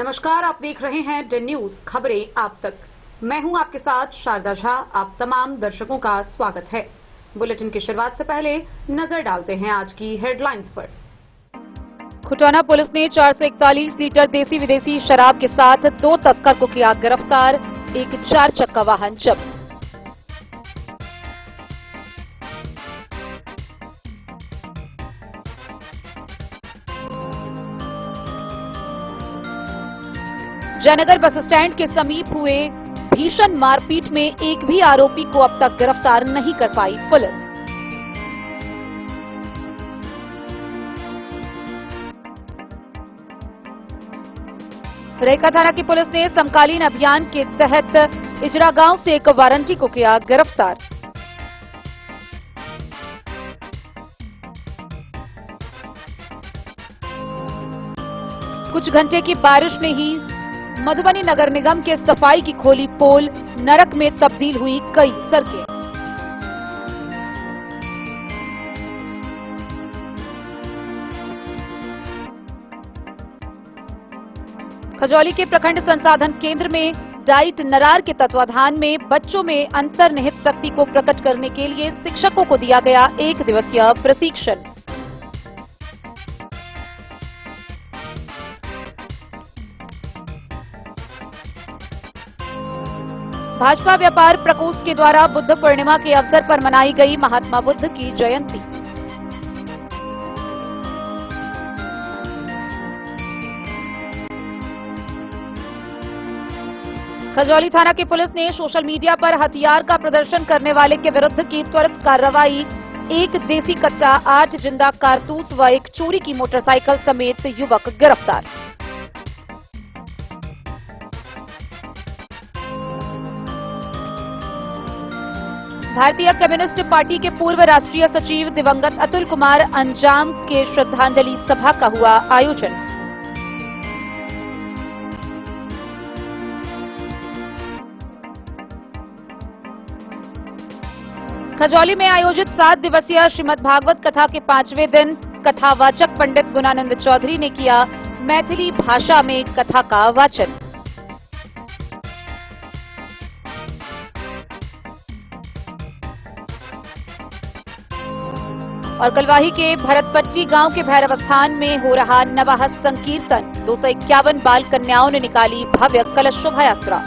नमस्कार, आप देख रहे हैं डेन न्यूज खबरें आप तक। मैं हूं आपके साथ शारदा झा। आप तमाम दर्शकों का स्वागत है। बुलेटिन की शुरुआत से पहले नजर डालते हैं आज की हेडलाइंस पर। खुटौना पुलिस ने 441 लीटर देसी विदेशी शराब के साथ 2 तस्कर को किया गिरफ्तार। एक 4 चक्का वाहन जब्त। जयनगर बस स्टैंड के समीप हुए भीषण मारपीट में एक भी आरोपी को अब तक गिरफ्तार नहीं कर पाई पुलिस। रेखा थाना की पुलिस ने समकालीन अभियान के तहत इजरा गांव से एक वारंटी को किया गिरफ्तार। कुछ घंटे की बारिश में ही मधुबनी नगर निगम के सफाई की खोली पोल, नरक में तब्दील हुई कई सड़कें। खजौली के प्रखंड संसाधन केंद्र में डाइट नरार के तत्वाधान में बच्चों में अंतर्निहित शक्ति को प्रकट करने के लिए शिक्षकों को दिया गया 1 दिवसीय प्रशिक्षण। भाजपा व्यापार प्रकोष्ठ के द्वारा बुद्ध पूर्णिमा के अवसर पर मनाई गई महात्मा बुद्ध की जयंती। खजौली थाना की पुलिस ने सोशल मीडिया पर हथियार का प्रदर्शन करने वाले के विरुद्ध की त्वरित कार्रवाई। 1 देसी कट्टा, 8 जिंदा कारतूस व एक चोरी की मोटरसाइकिल समेत युवक गिरफ्तार। भारतीय कम्युनिस्ट पार्टी के पूर्व राष्ट्रीय सचिव दिवंगत अतुल कुमार अंजाम के श्रद्धांजलि सभा का हुआ आयोजन। खजौली में आयोजित 7 दिवसीय श्रीमद् भागवत कथा के 5वें दिन कथावाचक पंडित गुणानंद चौधरी ने किया मैथिली भाषा में कथा का वाचन। और कलवाही के भरतपट्टी गांव के भैरव स्थान में हो रहा नवाह संकीर्तन। 251 बाल कन्याओं ने निकाली भव्य कलश शोभा यात्रा।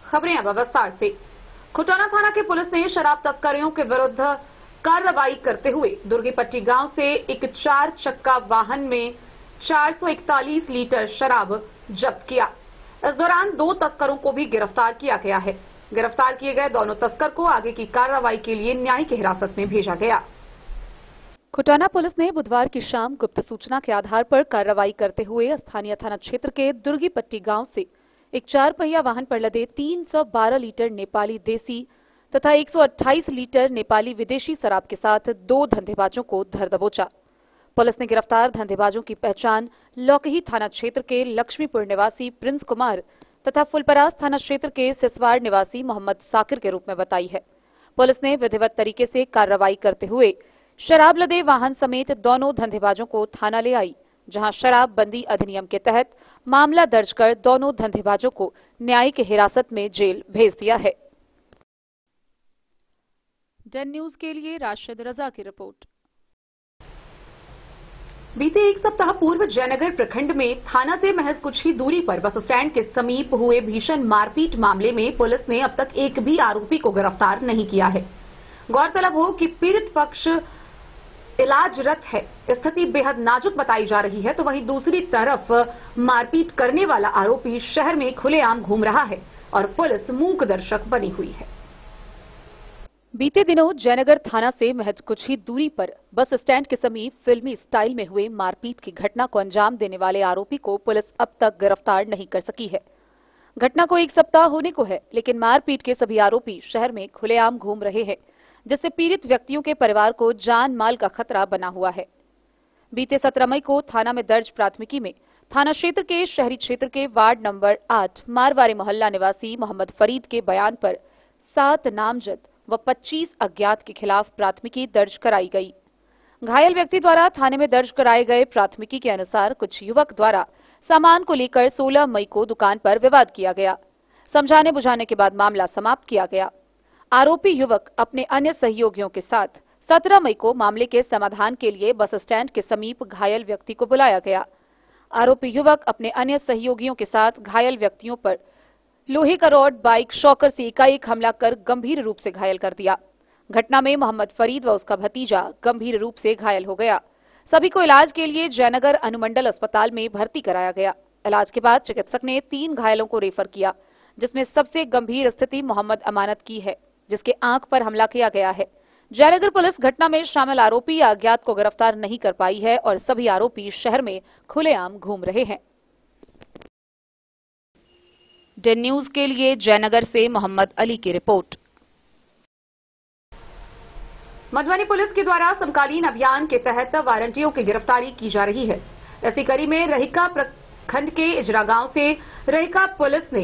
खबरें अब विस्तार से। खुटौना थाना की पुलिस ने शराब तस्करियों के विरुद्ध कार्रवाई करते हुए दुर्गीपट्टी गांव से एक 4 चक्का वाहन में 441 लीटर शराब जब्त किया। इस दौरान 2 तस्करों को भी गिरफ्तार किया गया है। गिरफ्तार किए गए दोनों तस्कर को आगे की कार्रवाई के लिए न्यायिक हिरासत में भेजा गया। खुटौना पुलिस ने बुधवार की शाम गुप्त सूचना के आधार पर कार्रवाई करते हुए स्थानीय थाना क्षेत्र के दुर्गीपट्टी गांव से एक 4 पहिया वाहन पर लदे 312 लीटर नेपाली देसी तथा 128 लीटर नेपाली विदेशी शराब के साथ 2 धंधेबाजों को धर दबोचा। पुलिस ने गिरफ्तार धंधेबाजों की पहचान लौकही थाना क्षेत्र के लक्ष्मीपुर निवासी प्रिंस कुमार तथा फुलपरास थाना क्षेत्र के सिसवाड़ निवासी मोहम्मद साकिर के रूप में बताई है। पुलिस ने विधिवत तरीके से कार्रवाई करते हुए शराब लदे वाहन समेत दोनों धंधेबाजों को थाना ले आई, जहां शराब बंदी अधिनियम के तहत मामला दर्ज कर दोनों धंधेबाजों को न्यायिक हिरासत में जेल भेज दिया है। डेन न्यूज के लिए राशिद रजा की रिपोर्ट। बीते 1 सप्ताह पूर्व जयनगर प्रखंड में थाना से महज कुछ ही दूरी पर बस स्टैंड के समीप हुए भीषण मारपीट मामले में पुलिस ने अब तक एक भी आरोपी को गिरफ्तार नहीं किया है। गौरतलब हो कि पीड़ित पक्ष इलाजरत है, स्थिति बेहद नाजुक बताई जा रही है, तो वहीं दूसरी तरफ मारपीट करने वाला आरोपी शहर में खुलेआम घूम रहा है और पुलिस मूक दर्शक बनी हुई है। बीते दिनों जयनगर थाना से महज कुछ ही दूरी पर बस स्टैंड के समीप फिल्मी स्टाइल में हुए मारपीट की घटना को अंजाम देने वाले आरोपी को पुलिस अब तक गिरफ्तार नहीं कर सकी है। घटना को 1 सप्ताह होने को है, लेकिन मारपीट के सभी आरोपी शहर में खुलेआम घूम रहे हैं, जिससे पीड़ित व्यक्तियों के परिवार को जान माल का खतरा बना हुआ है। बीते 17 मई को थाना में दर्ज प्राथमिकी में थाना क्षेत्र के शहरी क्षेत्र के वार्ड नंबर 8 मारवारी मोहल्ला निवासी मोहम्मद फरीद के बयान पर 7 नामजद व 25 अज्ञात के खिलाफ प्राथमिकी दर्ज कराई गई। घायल व्यक्ति द्वारा थाने में दर्ज कराए गए प्राथमिकी के अनुसार कुछ युवक द्वारा सामान को लेकर 16 मई को दुकान पर विवाद किया गया। समझाने बुझाने के बाद मामला समाप्त किया गया। आरोपी युवक अपने अन्य सहयोगियों के साथ 17 मई को मामले के समाधान के लिए बस स्टैंड के समीप घायल व्यक्ति को बुलाया गया। आरोपी युवक अपने अन्य सहयोगियों के साथ घायल व्यक्तियों पर लोहे का रॉड, बाइक, शॉकर से एकाएक हमला कर गंभीर रूप से घायल कर दिया। घटना में मोहम्मद फरीद व उसका भतीजा गंभीर रूप से घायल हो गया। सभी को इलाज के लिए जयनगर अनुमंडल अस्पताल में भर्ती कराया गया। इलाज के बाद चिकित्सक ने 3 घायलों को रेफर किया, जिसमें सबसे गंभीर स्थिति मोहम्मद अमानत की है, जिसके आंख पर हमला किया गया है। जयनगर पुलिस घटना में शामिल आरोपी या अज्ञात को गिरफ्तार नहीं कर पाई है और सभी आरोपी शहर में खुलेआम घूम रहे हैं। डेन न्यूज के लिए जयनगर से मोहम्मद अली की रिपोर्ट। मधुबनी पुलिस के द्वारा समकालीन अभियान के तहत वारंटियों की गिरफ्तारी की जा रही है। इसी कड़ी में रहिका प्रखंड के इजरा गांव से रहिका पुलिस ने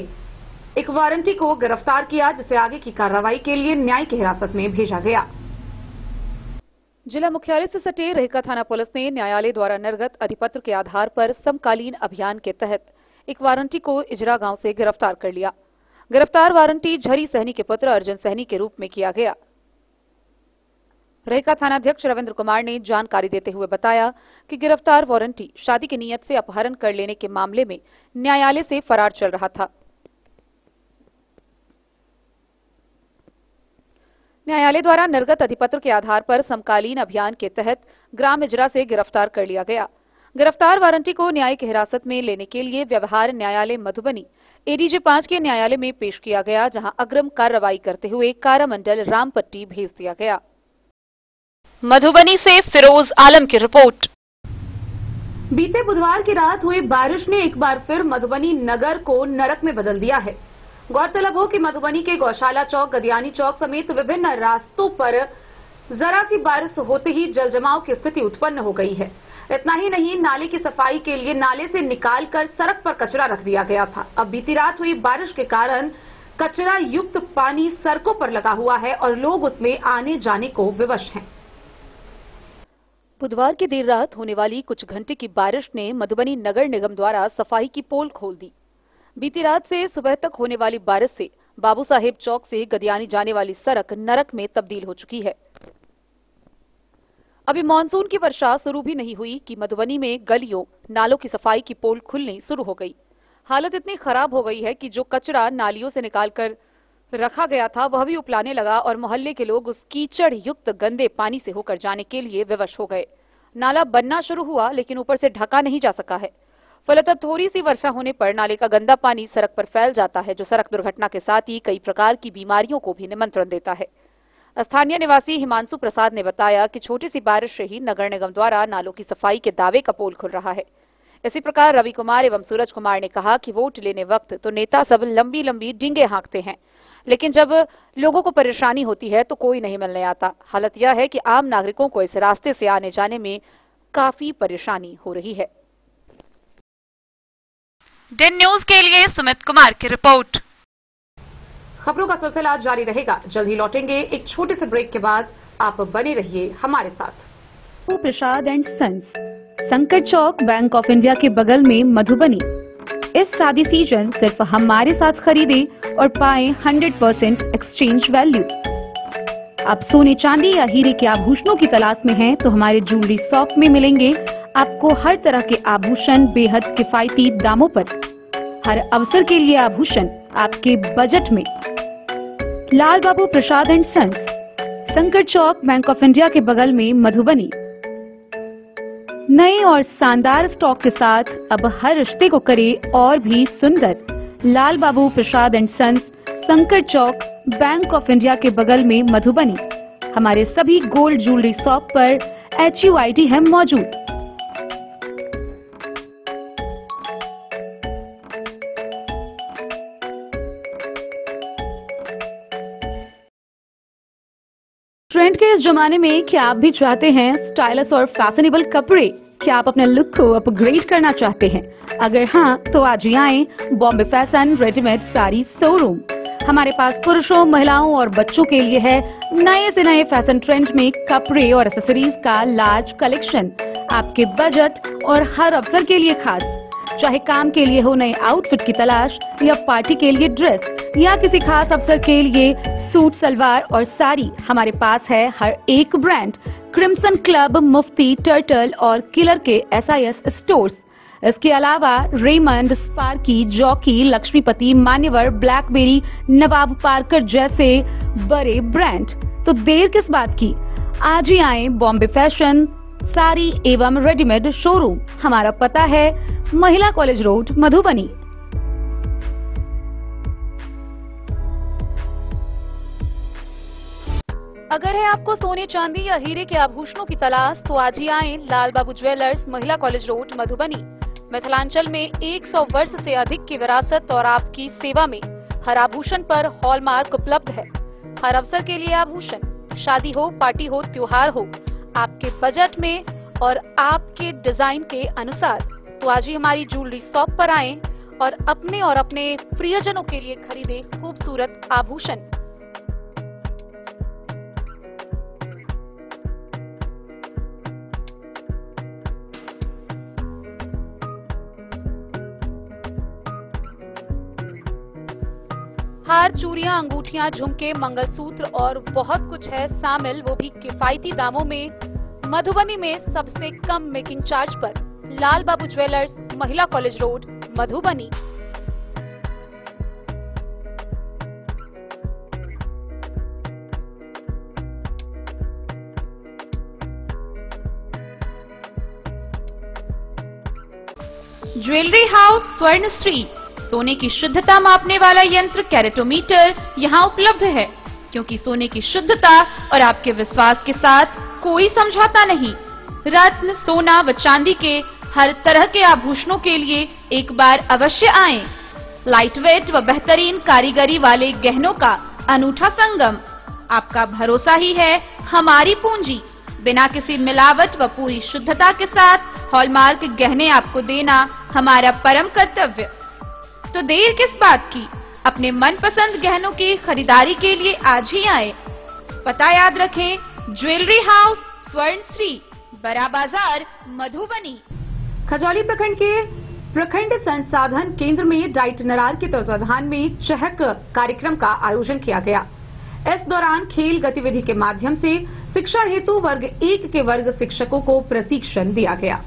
एक वारंटी को गिरफ्तार किया, जिसे आगे की कार्रवाई के लिए न्यायिक हिरासत में भेजा गया। जिला मुख्यालय से सटे रहिका थाना पुलिस ने न्यायालय द्वारा निर्गत अधिपत्र के आधार पर समकालीन अभियान के तहत एक वारंटी को इजरा गांव से गिरफ्तार कर लिया। गिरफ्तार वारंटी झरी सहनी के पुत्र अर्जुन सहनी के रूप में किया गया। रहिका थानाध्यक्ष रविंद्र कुमार ने जानकारी देते हुए बताया कि गिरफ्तार वारंटी शादी की नीयत से अपहरण कर लेने के मामले में न्यायालय से फरार चल रहा था। न्यायालय द्वारा निर्गत अधिपत्र के आधार पर समकालीन अभियान के तहत ग्राम इजरा से गिरफ्तार कर लिया गया। गिरफ्तार वारंटी को न्यायिक हिरासत में लेने के लिए व्यवहार न्यायालय मधुबनी एडीजे 5 के न्यायालय में पेश किया गया, जहां अग्रिम कार्रवाई करते हुए कारा मंडल रामपट्टी भेज दिया गया। मधुबनी से फिरोज आलम की रिपोर्ट। बीते बुधवार की रात हुई बारिश ने एक बार फिर मधुबनी नगर को नरक में बदल दिया है। गौरतलब हो कि मधुबनी के गौशाला चौक, गदियानी चौक समेत विभिन्न रास्तों पर जरा सी बारिश होते ही जलजमाव की स्थिति उत्पन्न हो गई है। इतना ही नहीं, नाले की सफाई के लिए नाले से निकालकर सड़क पर कचरा रख दिया गया था। अब बीती रात हुई बारिश के कारण कचरा युक्त पानी सड़कों पर लगा हुआ है और लोग उसमें आने जाने को विवश हैं। बुधवार की देर रात होने वाली कुछ घंटे की बारिश ने मधुबनी नगर निगम द्वारा सफाई की पोल खोल दी। बीती रात से सुबह तक होने वाली बारिश से बाबू साहेब चौक से गदियानी जाने वाली सड़क नरक में तब्दील हो चुकी है। अभी मानसून की वर्षा शुरू भी नहीं हुई कि मधुबनी में गलियों, नालों की सफाई की पोल खुलनी शुरू हो गई। हालत इतनी खराब हो गई है कि जो कचरा नालियों से निकालकर रखा गया था वह भी उपलाने लगा और मोहल्ले के लोग उस कीचड़ युक्त गंदे पानी से होकर जाने के लिए विवश हो गए। नाला बनना शुरू हुआ, लेकिन ऊपर से ढका नहीं जा सका है। फलतः थोड़ी सी वर्षा होने पर नाले का गंदा पानी सड़क पर फैल जाता है, जो सड़क दुर्घटना के साथ ही कई प्रकार की बीमारियों को भी निमंत्रण देता है। स्थानीय निवासी हिमांशु प्रसाद ने बताया कि छोटी सी बारिश से ही नगर निगम द्वारा नालों की सफाई के दावे का पोल खुल रहा है। इसी प्रकार रवि कुमार एवं सूरज कुमार ने कहा कि वोट लेने वक्त तो नेता सब लंबी लंबी डींगे हाँकते हैं, लेकिन जब लोगों को परेशानी होती है तो कोई नहीं मिलने आता। हालत यह है कि आम नागरिकों को इस रास्ते से आने जाने में काफी परेशानी हो रही है। डेन न्यूज के लिए सुमित कुमार की रिपोर्ट। खबरों का सिलसिला जारी रहेगा। जल्द ही लौटेंगे एक छोटे से ब्रेक के बाद। आप बने रहिए हमारे साथ। प्रसाद एंड सन्स, संकट चौक, बैंक ऑफ इंडिया के बगल में, मधुबनी। इस शादी सीजन सिर्फ हमारे साथ खरीदे और पाए 100% एक्सचेंज वैल्यू। आप सोने, चांदी या हीरे के आभूषणों की तलाश में हैं तो हमारे ज्वेलरी शॉप में मिलेंगे आपको हर तरह के आभूषण बेहद किफायती दामों पर। हर अवसर के लिए आभूषण आपके बजट में। लाल बाबू प्रसाद एंड सन्स, संकट चौक, बैंक ऑफ इंडिया के बगल में, मधुबनी। नए और शानदार स्टॉक के साथ अब हर रिश्ते को करे और भी सुंदर। लाल बाबू प्रसाद एंड सन्स, संकट चौक, बैंक ऑफ इंडिया के बगल में, मधुबनी। हमारे सभी गोल्ड ज्वेलरी शॉप पर HUID है मौजूद। ट्रेंड के इस जमाने में क्या आप भी चाहते हैं स्टाइलिश और फैशनेबल कपड़े? क्या आप अपने लुक को अपग्रेड करना चाहते हैं? अगर हाँ, तो आज ही आएं Bombay fashion readymade sari showroom. हमारे पास पुरुषों, महिलाओं और बच्चों के लिए है नए से नए फैशन ट्रेंड में कपड़े और एक्सेसरीज का लार्ज कलेक्शन। आपके बजट और हर अवसर के लिए खास, चाहे काम के लिए हो नए आउटफिट की तलाश या पार्टी के लिए ड्रेस या किसी खास अवसर के लिए सूट, सलवार और साड़ी, हमारे पास है हर एक ब्रांड। क्रिम्सन क्लब, मुफ्ती, टर्टल और किलर के SIS स्टोर्स। इसके अलावा रेमंड, स्पार्की, जॉकी, लक्ष्मीपति, मान्यवर, ब्लैकबेरी, नवाब पार्कर जैसे बड़े ब्रांड। तो देर किस बात की, आज ही आए बॉम्बे फैशन साड़ी एवं रेडीमेड शोरूम। हमारा पता है महिला कॉलेज रोड, मधुबनी। अगर है आपको सोने, चांदी या हीरे के आभूषणों की तलाश, तो आज ही आए लाल बाबू ज्वेलर्स, महिला कॉलेज रोड, मधुबनी। मिथिलांचल में 100 वर्ष से अधिक की विरासत और आपकी सेवा में हर आभूषण पर हॉलमार्क उपलब्ध है। हर अवसर के लिए आभूषण, शादी हो, पार्टी हो, त्योहार हो, आपके बजट में और आपके डिजाइन के अनुसार। तो आज ही हमारी ज्वेलरी शॉप पर आएं और अपने प्रियजनों के लिए खरीदे खूबसूरत आभूषण। हार, चूड़ियां, अंगूठियां, झुमके, मंगलसूत्र और बहुत कुछ है शामिल, वो भी किफायती दामों में। मधुबनी में सबसे कम मेकिंग चार्ज पर लाल बाबू ज्वेलर्स, महिला college road, Madhubani. Jewellery house Swarnashree, सोने की शुद्धता मापने वाला यंत्र कैरेटोमीटर यहाँ उपलब्ध है, क्योंकि सोने की शुद्धता और आपके विश्वास के साथ कोई समझौता नहीं। रत्न, सोना व चांदी के हर तरह के आभूषणों के लिए एक बार अवश्य आएं। लाइट वेट व बेहतरीन कारीगरी वाले गहनों का अनूठा संगम। आपका भरोसा ही है हमारी पूंजी। बिना किसी मिलावट व पूरी शुद्धता के साथ हॉलमार्क गहने आपको देना हमारा परम कर्तव्य। तो देर किस बात की, अपने मनपसंद गहनों की खरीदारी के लिए आज ही आए। पता याद रखें, ज्वेलरी हाउस स्वर्णश्री, बड़ा बाजार, मधुबनी। खजौली प्रखंड के प्रखंड संसाधन केंद्र में डाइट नरार के तत्वाधान में चहक कार्यक्रम का आयोजन किया गया। इस दौरान खेल गतिविधि के माध्यम से शिक्षण हेतु वर्ग 1 के वर्ग शिक्षकों को प्रशिक्षण दिया गया।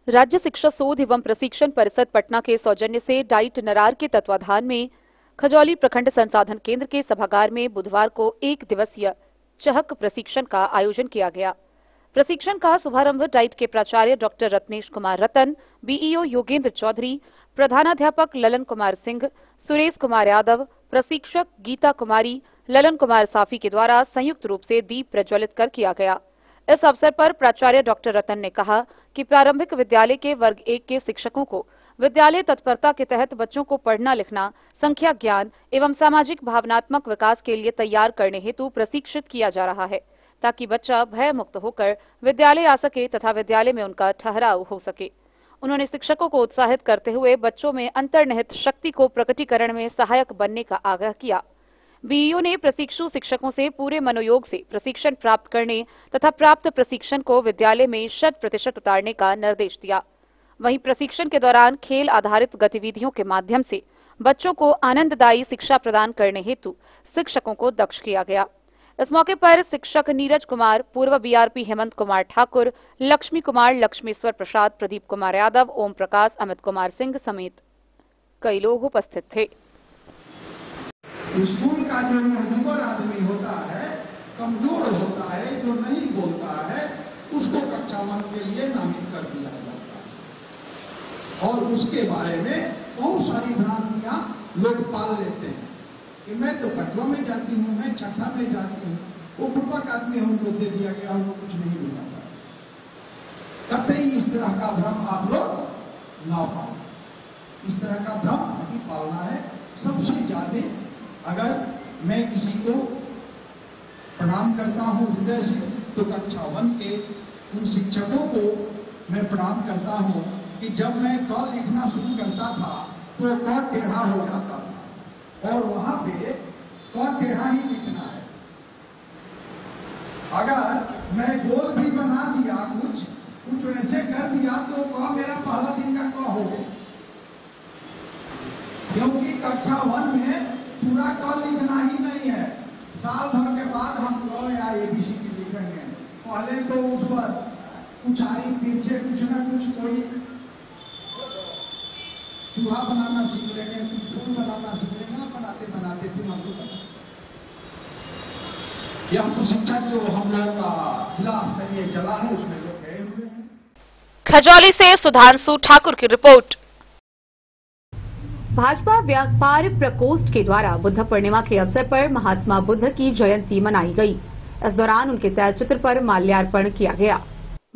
राज्य शिक्षा शोध एवं प्रशिक्षण परिषद पटना के सौजन्य से डाइट नरार के तत्वाधान में खजौली प्रखंड संसाधन केंद्र के सभागार में बुधवार को 1 दिवसीय चहक प्रशिक्षण का आयोजन किया गया। प्रशिक्षण का शुभारंभ डाइट के प्राचार्य डॉक्टर रत्नेश कुमार रतन, बीईओ योगेंद्र चौधरी, प्रधानाध्यापक ललन कुमार सिंह, सुरेश कुमार यादव, प्रशिक्षक गीता कुमारी, ललन कुमार साफी के द्वारा संयुक्त रूप से दीप प्रज्वलित कर किया गया। इस अवसर पर प्राचार्य डॉक्टर रतन ने कहा कि प्रारंभिक विद्यालय के वर्ग 1 के शिक्षकों को विद्यालय तत्परता के तहत बच्चों को पढ़ना, लिखना, संख्या ज्ञान एवं सामाजिक भावनात्मक विकास के लिए तैयार करने हेतु प्रशिक्षित किया जा रहा है, ताकि बच्चा भय मुक्त होकर विद्यालय आ सके तथा विद्यालय में उनका ठहराव हो सके। उन्होंने शिक्षकों को उत्साहित करते हुए बच्चों में अंतर्निहित शक्ति को प्रकटीकरण में सहायक बनने का आग्रह किया। बीईओ ने प्रशिक्षु शिक्षकों से पूरे मनोयोग से प्रशिक्षण प्राप्त करने तथा प्राप्त प्रशिक्षण को विद्यालय में 100% उतारने का निर्देश दिया। वहीं प्रशिक्षण के दौरान खेल आधारित गतिविधियों के माध्यम से बच्चों को आनंददायी शिक्षा प्रदान करने हेतु शिक्षकों को दक्ष किया गया। इस मौके पर शिक्षक नीरज कुमार, पूर्व बीआरपी हेमंत कुमार ठाकुर, लक्ष्मी कुमार, लक्ष्मेश्वर प्रसाद, प्रदीप कुमार यादव, ओम प्रकाश, अमित कुमार सिंह समेत कई लोग उपस्थित थे। स्कूल का जो मजबूर आदमी होता है, कमजोर होता है, जो नहीं बोलता है, उसको कक्षा 1 के लिए नामित कर दिया जाता है और उसके बारे में बहुत सारी भ्रांतियां लोग पाल लेते हैं कि मैं तो 5वां में जाती हूं, मैं 6ठा में जाती हूं, वो पूर्वक आदमी हमको दे दिया गया, हमको कुछ नहीं मिला। कतई इस तरह का भ्रम आप लोग ना पाओ। इस तरह का भ्रम नहीं पालना है। सबसे ज्यादा अगर मैं किसी को प्रणाम करता हूं हृदय से, तो कक्षा 1 के उन शिक्षकों को मैं प्रणाम करता हूं कि जब मैं क लिखना शुरू करता था तो क टेढ़ा हो जाता था, और वहां पे कौन टेढ़ा ही लिखना है। अगर मैं गोल भी बना दिया कुछ वैसे कर दिया तो क मेरा पहला दिन का क हो, क्योंकि कक्षा 1 में पूरा क लिखना ही नहीं है। साल भर के बाद हम क या ABCD लिखेंगे। पहले तो उस पर कुछ आरी पीछे कुछ ना कुछ कोई चूहा बनाना सीख लेंगे, कुछ फूल बनाना सीख लेंगे। बनाते बनाते फिर हमको बना। यह तो शिक्षा जो हम लोग का जिला स्तरीय चला है उसमें लोग गए हुए हैं। खजौली से सुधांशु ठाकुर की रिपोर्ट। भाजपा व्यापार प्रकोष्ठ के द्वारा बुद्ध पूर्णिमा के अवसर पर महात्मा बुद्ध की जयंती मनाई गई। इस दौरान उनके तैलचित्र पर माल्यार्पण किया गया।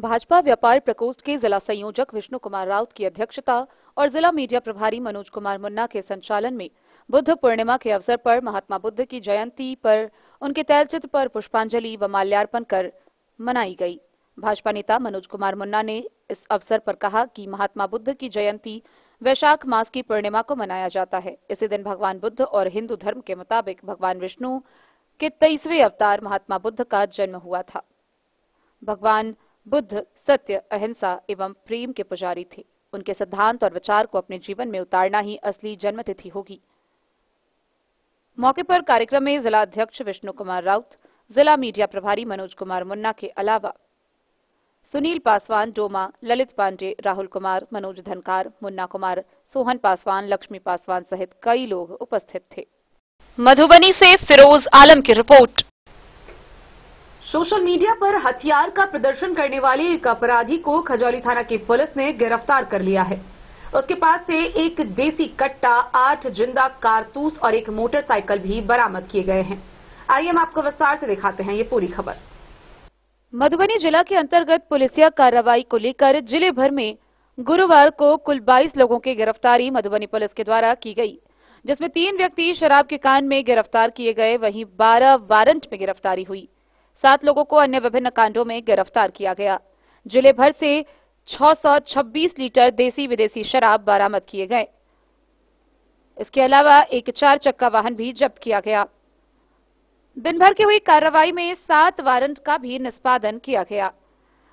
भाजपा व्यापार प्रकोष्ठ के जिला संयोजक विष्णु कुमार राउत की अध्यक्षता और जिला मीडिया प्रभारी मनोज कुमार मुन्ना के संचालन में बुद्ध पूर्णिमा के अवसर पर महात्मा बुद्ध की जयंती पर उनके तैलचित्र पर पुष्पांजलि व माल्यार्पण कर मनाई गई। भाजपा नेता मनोज कुमार मुन्ना ने इस अवसर पर कहा कि महात्मा बुद्ध की जयंती वैशाख मास की पूर्णिमा को मनाया जाता है। इसी दिन भगवान बुद्ध और हिंदू धर्म के मुताबिक भगवान विष्णु के 23वें अवतार महात्मा बुद्ध का जन्म हुआ था। भगवान बुद्ध सत्य, अहिंसा एवं प्रेम के पुजारी थे। उनके सिद्धांत और विचार को अपने जीवन में उतारना ही असली जन्मतिथि होगी। मौके पर कार्यक्रम में जिला अध्यक्ष विष्णु कुमार राउत, जिला मीडिया प्रभारी मनोज कुमार मुन्ना के अलावा सुनील पासवान, डोमा, ललित पांडे, राहुल कुमार, मनोज धनकार, मुन्ना कुमार, सोहन पासवान, लक्ष्मी पासवान सहित कई लोग उपस्थित थे। मधुबनी से फिरोज आलम की रिपोर्ट। सोशल मीडिया पर हथियार का प्रदर्शन करने वाले एक अपराधी को खजौली थाना की पुलिस ने गिरफ्तार कर लिया है। उसके पास से एक देसी कट्टा, 8 जिंदा कारतूस और एक मोटरसाइकिल भी बरामद किए गए हैं। आइए हम आपको विस्तार से दिखाते हैं ये पूरी खबर। मधुबनी जिला के अंतर्गत पुलिसिया कार्रवाई को लेकर जिले भर में गुरुवार को कुल 22 लोगों की गिरफ्तारी मधुबनी पुलिस के द्वारा की गई, जिसमें 3 व्यक्ति शराब के कांड में गिरफ्तार किए गए, वहीं 12 वारंट में गिरफ्तारी हुई। 7 लोगों को अन्य विभिन्न कांडों में गिरफ्तार किया गया। जिले भर से 626 लीटर देसी विदेशी शराब बरामद किए गए। इसके अलावा एक 4 चक्का वाहन भी जब्त किया गया। दिन भर की हुई कार्रवाई में 7 वारंट का भी निष्पादन किया गया।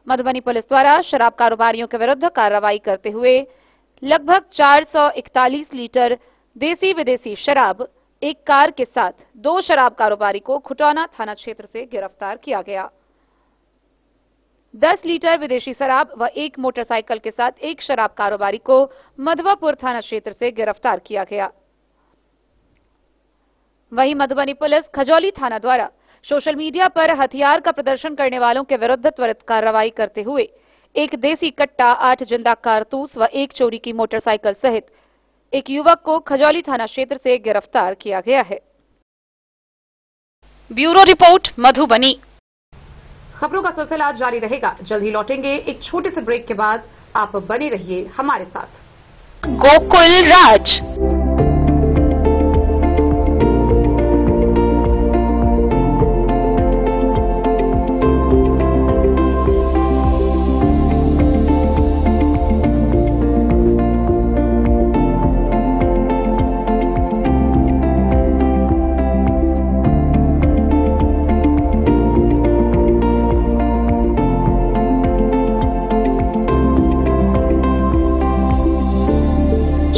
मधुबनी पुलिस द्वारा शराब कारोबारियों के विरुद्ध कार्रवाई करते हुए लगभग 441 लीटर देसी विदेशी शराब, एक कार के साथ 2 शराब कारोबारी को खुटौना थाना क्षेत्र से गिरफ्तार किया गया। 10 लीटर विदेशी शराब व एक मोटरसाइकिल के साथ एक शराब कारोबारी को मधवापुर थाना क्षेत्र से गिरफ्तार किया गया। वहीं मधुबनी पुलिस खजौली थाना द्वारा सोशल मीडिया पर हथियार का प्रदर्शन करने वालों के विरुद्ध त्वरित कार्रवाई करते हुए एक देसी कट्टा, 8 जिंदा कारतूस व एक चोरी की मोटरसाइकिल सहित एक युवक को खजौली थाना क्षेत्र से गिरफ्तार किया गया है। Bureau report Madhubani. खबरों का सिलसिला जारी रहेगा। जल्द ही लौटेंगे एक छोटे से ब्रेक के बाद। आप बने रहिए हमारे साथ। गोकुल राज।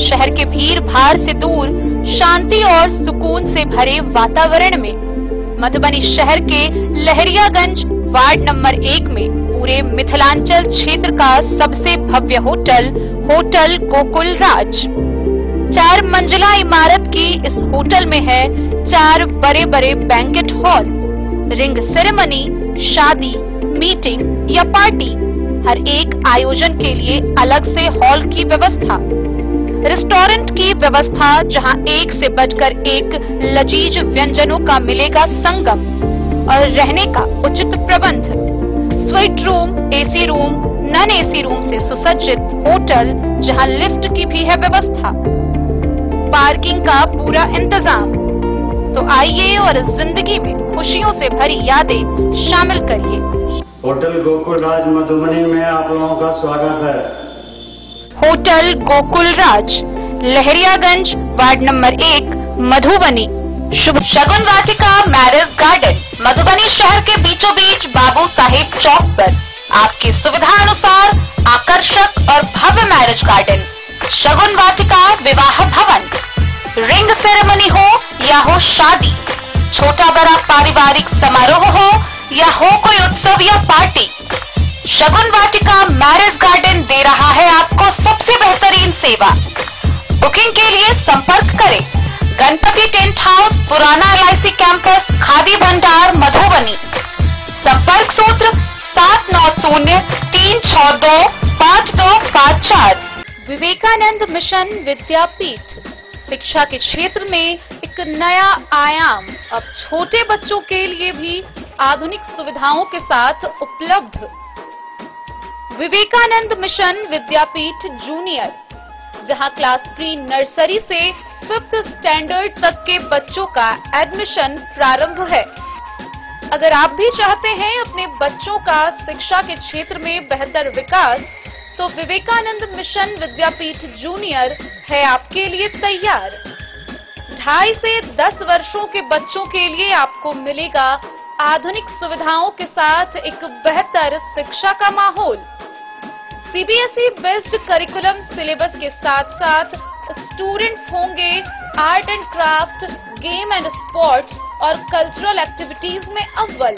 शहर के भीड़ भाड़ से दूर, शांति और सुकून से भरे वातावरण में मधुबनी शहर के लहरियागंज वार्ड नंबर 1 में पूरे मिथिलांचल क्षेत्र का सबसे भव्य होटल गोकुल राज। 4 मंजिला इमारत की इस होटल में है 4 बड़े बड़े बैंकेट हॉल, रिंग सेरेमनी, शादी, मीटिंग या पार्टी, हर एक आयोजन के लिए अलग से हॉल की व्यवस्था, रेस्टोरेंट की व्यवस्था जहां एक से बढ़कर एक लजीज व्यंजनों का मिलेगा संगम, और रहने का उचित प्रबंध, suite room, AC room, non AC room से सुसज्जित होटल जहां लिफ्ट की भी है व्यवस्था, पार्किंग का पूरा इंतजाम। तो आइए और जिंदगी में खुशियों से भरी यादें शामिल करिए। होटल गोकुल राज मधुबनी में आप लोगों का स्वागत है। होटल गोकुल राज, लहरियागंज वार्ड नंबर 1, मधुबनी। शुभ शगुन वाटिका मैरिज गार्डन मधुबनी शहर के बीचों बीच बाबू साहिब चौक पर आपकी सुविधा अनुसार आकर्षक और भव्य मैरिज गार्डन। शगुन वाटिका विवाह भवन, रिंग सेरेमनी हो या हो शादी, छोटा बड़ा पारिवारिक समारोह हो या हो कोई उत्सव या पार्टी, शगुन वाटिका मैरिज गार्डन दे रहा है आपको सबसे बेहतरीन सेवा। बुकिंग के लिए संपर्क करें गणपति टेंट हाउस, पुराना LIC कैंपस, खादी भंडार, मधुबनी। संपर्क सूत्र 7903625254। विवेकानंद मिशन विद्यापीठ शिक्षा के क्षेत्र में एक नया आयाम अब छोटे बच्चों के लिए भी आधुनिक सुविधाओं के साथ उपलब्ध। विवेकानंद मिशन विद्यापीठ जूनियर, जहां क्लास प्री नर्सरी से 5th स्टैंडर्ड तक के बच्चों का एडमिशन प्रारंभ है। अगर आप भी चाहते हैं अपने बच्चों का शिक्षा के क्षेत्र में बेहतर विकास, तो विवेकानंद मिशन विद्यापीठ जूनियर है आपके लिए तैयार। 2.5 से 10 वर्षों के बच्चों के लिए आपको मिलेगा आधुनिक सुविधाओं के साथ एक बेहतर शिक्षा का माहौल। CBSE बेस्ड करिकुलम सिलेबस के साथ साथ स्टूडेंट्स होंगे art and craft, game and sports और कल्चरल एक्टिविटीज में अव्वल।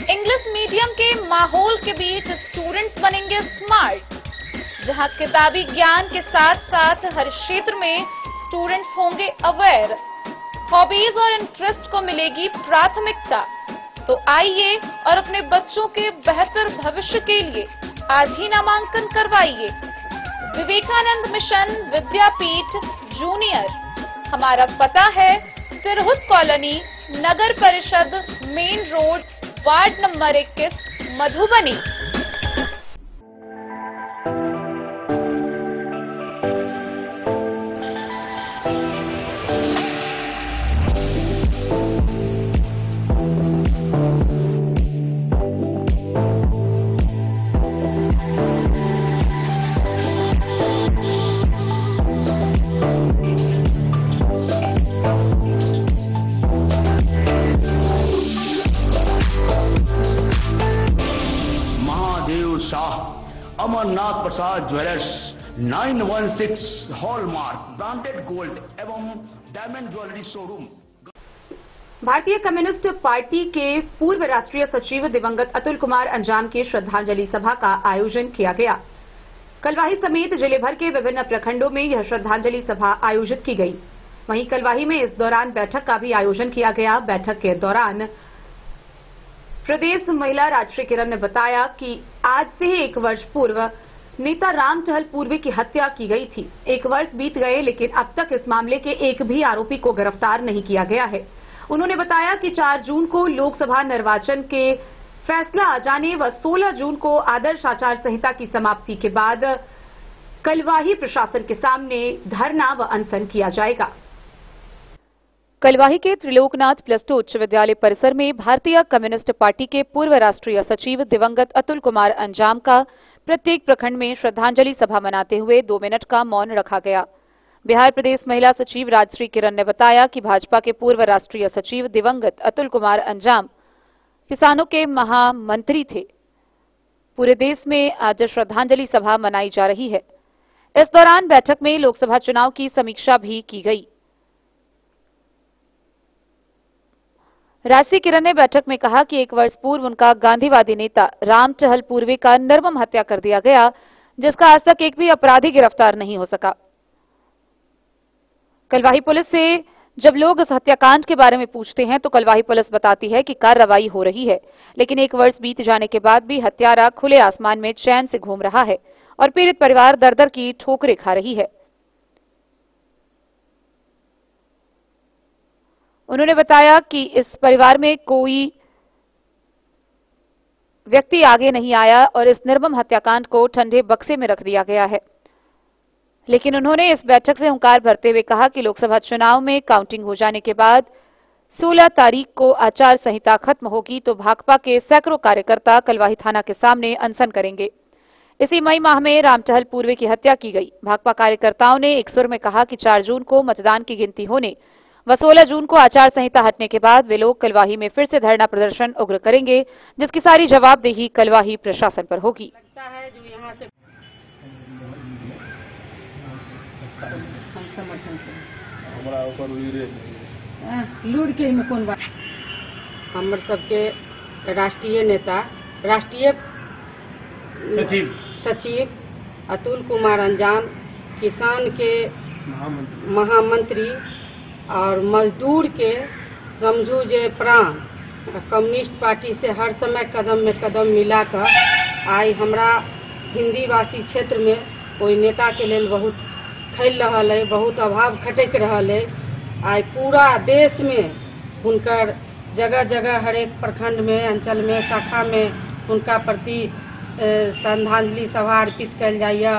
इंग्लिश मीडियम के माहौल के बीच स्टूडेंट्स बनेंगे स्मार्ट, जहां किताबी ज्ञान के साथ साथ हर क्षेत्र में स्टूडेंट्स होंगे अवेयर। हॉबीज और इंटरेस्ट को मिलेगी प्राथमिकता। तो आइए और अपने बच्चों के बेहतर भविष्य के लिए आज ही नामांकन करवाइए। Vivekananda mission Vidyapeeth junior. हमारा पता है तिरहुत कॉलोनी, नगर परिषद, main road, ward number 21, Madhubani. Amarnath Prasad jewellers 916 hallmark branded gold एवं डायमंड ज्वेलरी शोरूम। भारतीय कम्युनिस्ट पार्टी के पूर्व राष्ट्रीय सचिव दिवंगत अतुल कुमार अंजाम की श्रद्धांजलि सभा का आयोजन किया गया। कलवाही समेत जिले भर के विभिन्न प्रखंडों में यह श्रद्धांजलि सभा आयोजित की गई। वहीं कलवाही में इस दौरान बैठक का भी आयोजन किया गया। बैठक के दौरान प्रदेश महिला राजश्री किरण ने बताया कि आज से ही 1 वर्ष पूर्व नेता राम टहल पूर्वे की हत्या की गई थी। 1 वर्ष बीत गए, लेकिन अब तक इस मामले के एक भी आरोपी को गिरफ्तार नहीं किया गया है। उन्होंने बताया कि 4 जून को लोकसभा निर्वाचन के फैसला आ जाने व 16 जून को आदर्श आचार संहिता की समाप्ति के बाद कलवाही प्रशासन के सामने धरना व अनशन किया जाएगा। कलवाही के त्रिलोकनाथ +2 उच्च विद्यालय परिसर में भारतीय कम्युनिस्ट पार्टी के पूर्व राष्ट्रीय सचिव दिवंगत अतुल कुमार अंजाम का प्रत्येक प्रखंड में श्रद्धांजलि सभा मनाते हुए 2 मिनट का मौन रखा गया। बिहार प्रदेश महिला सचिव राजश्री किरण ने बताया कि भाजपा के पूर्व राष्ट्रीय सचिव दिवंगत अतुल कुमार अंजाम किसानों के महामंत्री थे। पूरे देश में आज श्रद्धांजलि सभा मनाई जा रही है। इस दौरान बैठक में लोकसभा चुनाव की समीक्षा भी की गई। राजश्री किरण ने बैठक में कहा कि 1 वर्ष पूर्व उनका गांधीवादी नेता राम टहल पूर्वे का निर्मम हत्या कर दिया गया, जिसका आज तक एक भी अपराधी गिरफ्तार नहीं हो सका। कलवाही पुलिस से जब लोग इस हत्याकांड के बारे में पूछते हैं तो कलवाही पुलिस बताती है कि कार्रवाई हो रही है, लेकिन 1 वर्ष बीत जाने के बाद भी हत्यारा खुले आसमान में चैन से घूम रहा है और पीड़ित परिवार दर-दर की ठोकरें खा रही है। उन्होंने बताया कि इस परिवार में कोई व्यक्ति आगे नहीं आया और इस निर्मम हत्याकांड को ठंडे बक्से में रख दिया गया है। लेकिन उन्होंने इस बैठक से हुंकार भरते हुए कहा कि लोकसभा चुनाव में काउंटिंग हो जाने के बाद 16 तारीख को आचार संहिता खत्म होगी तो भाकपा के सैकड़ों कार्यकर्ता कलवाही थाना के सामने अनशन करेंगे। इसी मई माह में राम टहल पूर्वे की हत्या की गई। भाकपा कार्यकर्ताओं ने एक सुर में कहा कि 4 जून को मतदान की गिनती होने व 16 जून को आचार संहिता हटने के बाद वे लोग कलवाही में फिर से धरना प्रदर्शन उग्र करेंगे, जिसकी सारी जवाबदेही कलवाही प्रशासन पर होगी। लगता है जो यहाँ से लूट के में कौन बात हमर सबके राष्ट्रीय नेता, राष्ट्रीय सचिव अतुल कुमार अंजान, किसान के महामंत्री और मजदूर के समझू जे प्राण, कम्युनिस्ट पार्टी से हर समय कदम में कदम मिलाकर आई हमरा हिंदी भाषी क्षेत्र में कोई नेता के लेल बहुत फैल रहा है, बहुत अभाव खटक रहा है। आई पूरा देश में हुनकर जगह जगह हरेक प्रखंड में, अंचल में, शाखा में हुनका प्रति श्रद्धांजलि सभा अर्पित कल जाइए।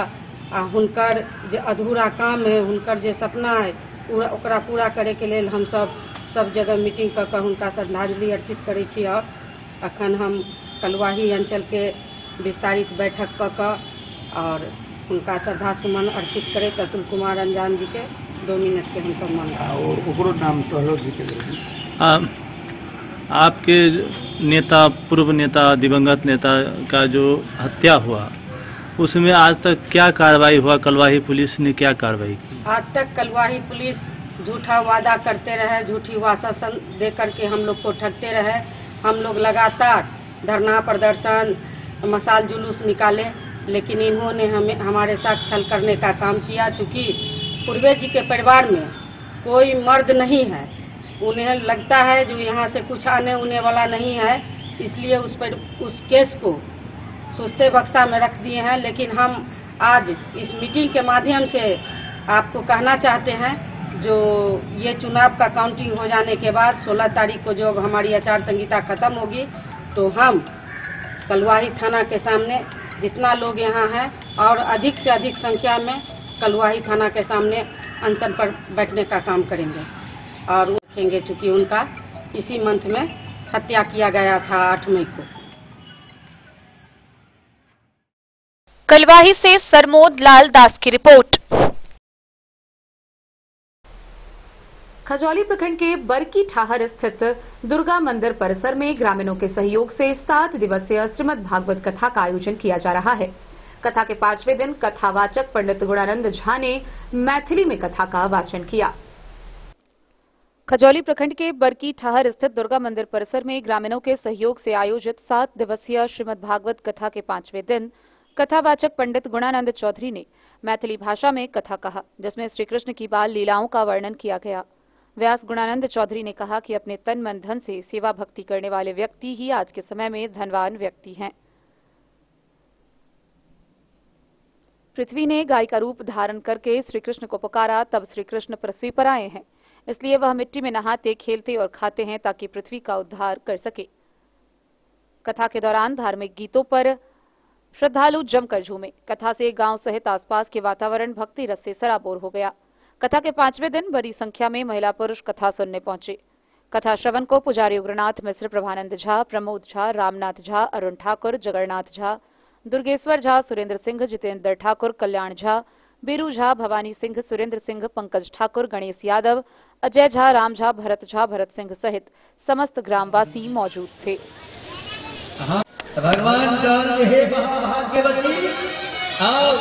हुनकर जे अधूरा काम है, हुनकर जे सपना है, ओकरा पूरा करे के लेल हम सब जगह मीटिंग कर के हुनका श्रद्धांजलि अर्पित करे छी। और अखन हम कलवाही अंचल के विस्तारित बैठक कर के और उनका श्रद्धा सुमन अर्पित करे अतुल कुमार अंजान जी के 2 मिनट के हम सम्मान। नाम टहलोद जी के आपके नेता, पूर्व नेता, दिवंगत नेता का जो हत्या हुआ, उसमें आज तक क्या कार्रवाई हुआ? कलवाही पुलिस ने क्या कार्रवाई की? आज तक कलवाही पुलिस झूठा वादा करते रहे, झूठी आश्वासन दे करके हम लोग को ठगते रहे। हम लोग लगातार धरना प्रदर्शन, मशाल जुलूस निकाले, लेकिन इन्होंने हमारे साथ छल करने का काम किया। चूँकि पूर्वे जी के परिवार में कोई मर्द नहीं है, उन्हें लगता है जो यहाँ से कुछ आने उने वाला नहीं है, इसलिए उस केस को सुस्ते बक्सा में रख दिए हैं। लेकिन हम आज इस मीटिंग के माध्यम से आपको कहना चाहते हैं, जो ये चुनाव का काउंटिंग हो जाने के बाद 16 तारीख को जब हमारी आचार संहिता खत्म होगी, तो हम कलवाही थाना के सामने जितना लोग यहाँ हैं और अधिक से अधिक संख्या में कलवाही थाना के सामने अनशन पर बैठने का काम करेंगे और रखेंगे। चूँकि उनका इसी मंथ में हत्या किया गया था 8 मई को। कलवाही से सरमोद लाल दास की रिपोर्ट। खजौली प्रखंड के बरकी ठाहर स्थित दुर्गा मंदिर परिसर में ग्रामीणों के सहयोग से 7 दिवसीय श्रीमद् भागवत कथा का आयोजन किया जा रहा है। कथा के 5वें दिन कथावाचक पंडित गुणानंद झा ने मैथिली में कथा का वाचन किया। खजौली प्रखंड के बरकी ठाहर स्थित दुर्गा मंदिर परिसर में ग्रामीणों के सहयोग से आयोजित 7 दिवसीय श्रीमद् भागवत कथा के 5वें दिन कथावाचक पंडित गुणानंद चौधरी ने मैथिली भाषा में कथा कहा, जिसमें श्री कृष्ण की बाल लीलाओं का वर्णन किया गया। व्यास गुणानंद चौधरी ने कहा कि अपने तन मन धन से सेवा भक्ति करने वाले व्यक्ति ही आज के समय में धनवान व्यक्ति हैं। पृथ्वी ने गाय का रूप धारण करके श्री कृष्ण को पुकारा, तब श्री कृष्ण पृथ्वी पर आए हैं, इसलिए वह मिट्टी में नहाते, खेलते और खाते हैं ताकि पृथ्वी का उद्धार कर सके। कथा के दौरान धार्मिक गीतों पर श्रद्धालु जमकर झूमे। कथा से गांव सहित आसपास के वातावरण भक्ति रस से सराबोर हो गया। कथा के 5वें दिन बड़ी संख्या में महिला पुरुष कथा सुनने पहुंचे। कथा श्रवण को पुजारी उग्रनाथ मिश्र, प्रभानंद झा, प्रमोद झा, रामनाथ झा, अरुण ठाकुर, जगन्नाथ झा, दुर्गेश्वर झा, सुरेंद्र सिंह, जितेंद्र ठाकुर, कल्याण झा, बीरू झा, भवानी सिंह, सुरेंद्र सिंह, पंकज ठाकुर, गणेश यादव, अजय झा, राम झा, भरत सिंह सहित समस्त ग्रामवासी मौजूद थे। भगवान हे महाभाग्यवती आओ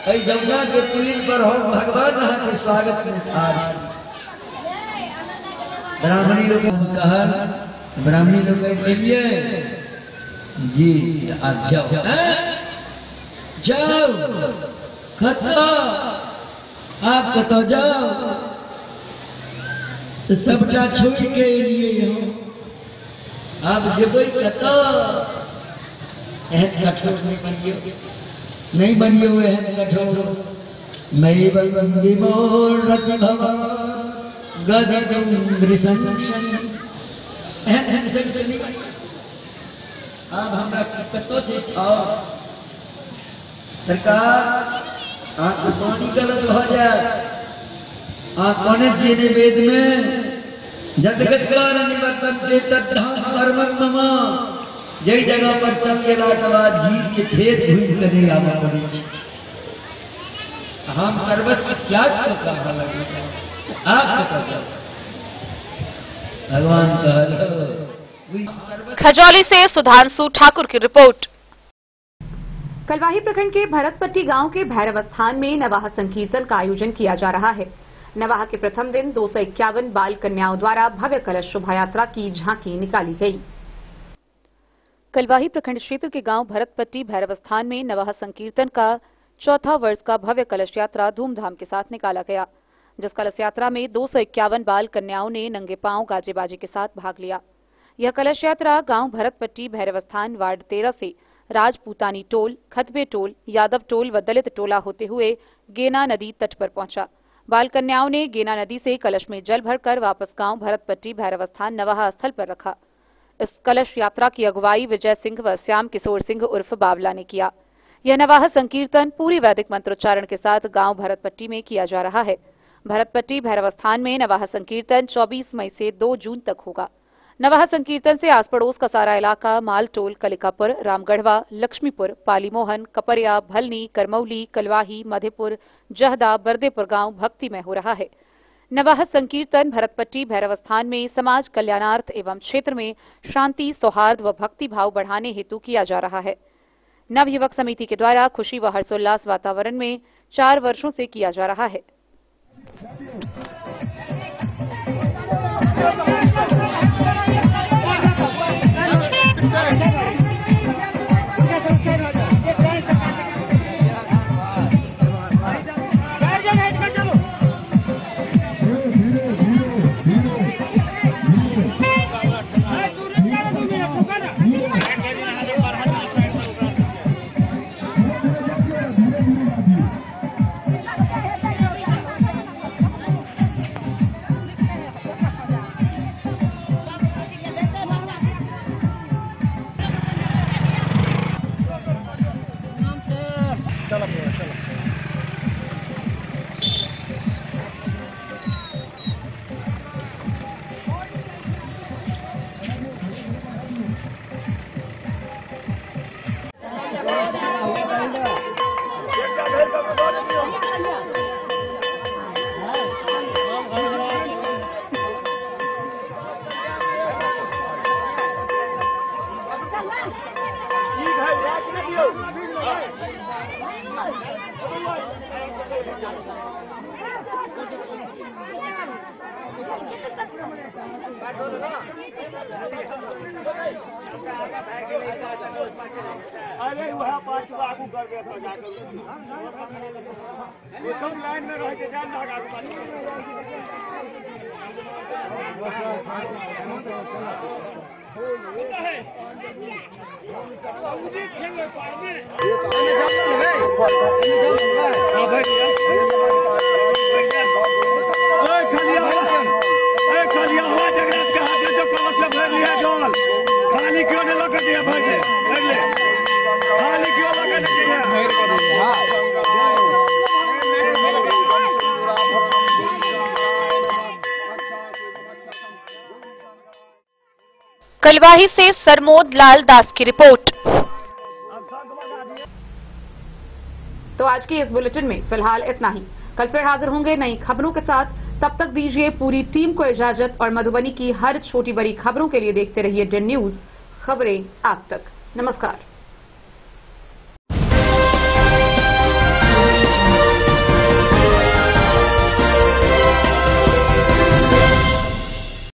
जमुना के पुलिन पर हो भगवान यहाँ के स्वागत में ब्राह्मणी लोग कहा, ब्राह्मणी लोग बोलिए जी आज जाओ कथा आप कथा जाओ, तो सबटा छोड़ के लिए आप जब कथा कठोर नहीं बनिए हुए हैं कठोर। मैं बंदी मोर अब हमरा कतो जे सरकार आंख पानी गलत हो जाए। आंखों जी ने वेद में जगत कारण निवर्तन तद्धाम कर्म ममा, जय जगह पर चलेला के बाद जीव के खेत भूल करे आवा पड़े। हम सर्वस्व त्याग कर आप भगवान कहलो खजौली से सुधांशु ठाकुर की रिपोर्ट। कलवाही प्रखंड के भरतपट्टी गांव के भैरव स्थान में नवाह संकीर्तन का आयोजन किया जा रहा है। नवाह के प्रथम दिन 251 बाल कन्याओं द्वारा भव्य कलश शोभा यात्रा की झांकी निकाली गई। कलवाही प्रखंड क्षेत्र के गांव भरतपट्टी भैरव स्थान में नवाह संकीर्तन का चौथा वर्ष का भव्य कलश यात्रा धूमधाम के साथ निकाला गया, जिस कलश यात्रा में 251 बाल कन्याओं ने नंगे पांव गाजे बाजे के साथ भाग लिया। यह कलश यात्रा गांव भरतपट्टी भैरव स्थान वार्ड 13 से राजपूतानी टोल, खतबे टोल, यादव टोल व दलित टोला होते हुए गेना नदी तट पर पहुंचा। बाल कन्याओं ने गेना नदी से कलश में जल भरकर वापस गांव भरतपट्टी भैरव स्थान नवाह स्थल पर रखा। इस कलश यात्रा की अगुवाई विजय सिंह व श्याम किशोर सिंह उर्फ बाबला ने किया। यह नवाह संकीर्तन पूरी वैदिक मंत्रोच्चारण के साथ गांव भरतपट्टी में किया जा रहा है। भरतपट्टी भैरव स्थान में नवाह संकीर्तन 24 मई से 2 जून तक होगा। नवाह संकीर्तन से आस पड़ोस का सारा इलाका मालटोल, कलिकापुर, रामगढ़वा, लक्ष्मीपुर, पालीमोहन, कपरिया, भलनी, करमौली, कलवाही, मधेपुर, जहदा, बरदेपुर गांव भक्तिमय हो रहा है। नवाह संकीर्तन भरतपट्टी भैरव स्थान में समाज कल्याणार्थ एवं क्षेत्र में शांति, सौहार्द व भक्ति भाव बढ़ाने हेतु किया जा रहा है। नवयुवक समिति के द्वारा खुशी व हर्षोल्लास वातावरण में 4 वर्षों से किया जा रहा है। अरे वहाँ 5 आगू कर गया था जाकर सब लाइन में रह के जान लगा खाली क्यों नहीं लगा दिया भाई खाली क्यों लगा दिया। कलवाही से सरमोद लाल दास की रिपोर्ट। तो आज के इस बुलेटिन में फिलहाल इतना ही। कल फिर हाजिर होंगे नई खबरों के साथ। तब तक दीजिए पूरी टीम को इजाजत और मधुबनी की हर छोटी बड़ी खबरों के लिए देखते रहिए डेन न्यूज, खबरें आप तक। नमस्कार।